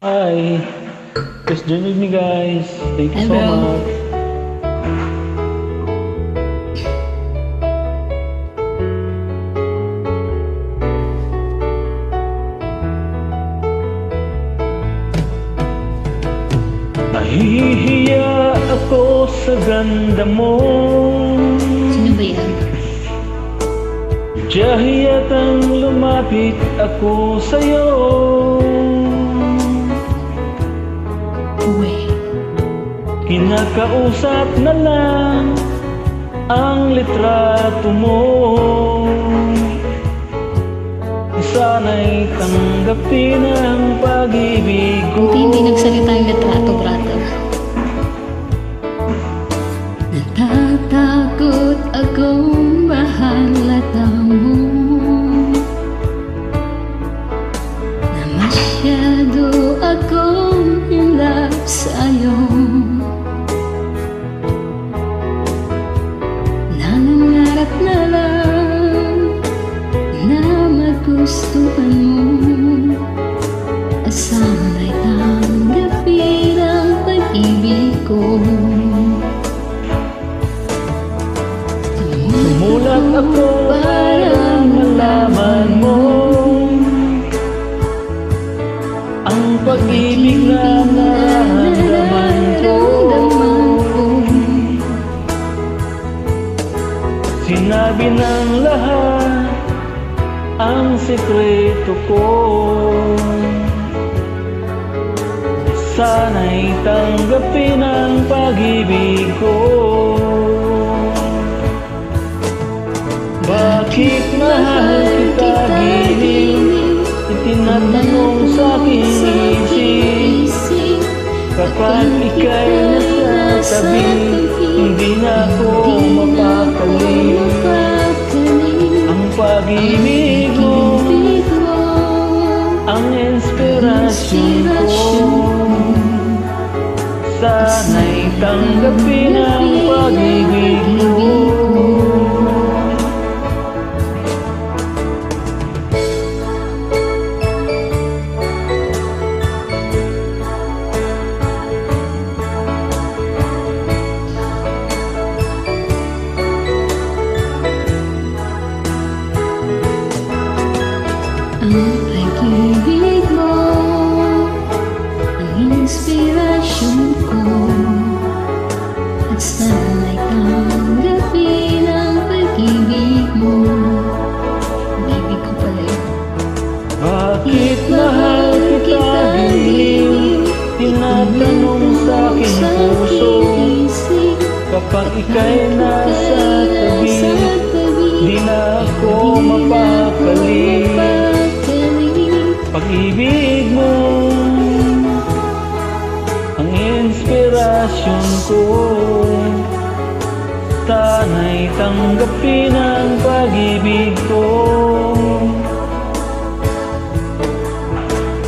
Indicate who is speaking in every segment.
Speaker 1: Hi, just join with me guys. Thank you so
Speaker 2: Hello.
Speaker 1: much. Nahihiya ako sa ganda mo.
Speaker 2: Sino ba yan?
Speaker 1: Diyahiyatang lumapit ako sa'yo.
Speaker 2: Uwe.
Speaker 1: Kinakausap na lang ang litrato mo. Sana'y tanggapin ang pag-ibig ko.
Speaker 2: Buti hindi nagsalita yung litrato, brother. Natatakot akong mahalata mo, na masyado akong in love sa'yo. Nangangarap na lang na magustuhan mo, at sana'y tanggapin ang pag-ibig ko.
Speaker 1: Sumulat ako para malaman mo ang pag-ibig na nararamdaman ko. Sinabi ng lahat ang sikreto ko. Sana'y tanggapin ang pag-ibig ko. Bakit mahal kita giliw? Itinatanong sa'king isip. Kapag ika'y nasa tabi, hindi na ako mapakali. Ang pag-ibig mo ang inspirasyon ko. Sana'y tanggapin ang pag-ibig mo.
Speaker 2: Ang pag-ibig mo ang inspirasyon ko, at sana'y tanggapin ang pag-ibig mo. Pag-ibig ko pala yun.
Speaker 1: Bakit mahal kita giliw? Tinatanong sa'king puso. Kapag ika'y nasa tabi, di na ako mapakali. Pag-ibig mo ang inspirasyon ko. Sana'y tanggapin ang pag-ibig ko.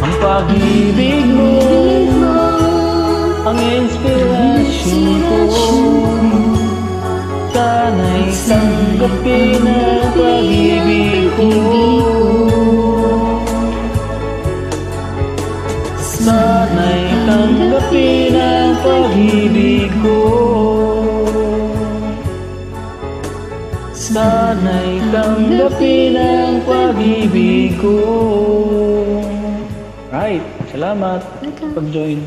Speaker 1: Ang pag-ibig mo ang inspirasyon ko. Sana'y tanggapin ang pag-ibig ko. Sana'y tanggapin ang pag-ibig ko. Sana'y tanggapin ang pag-ibig ko. Right, salamat pag-join.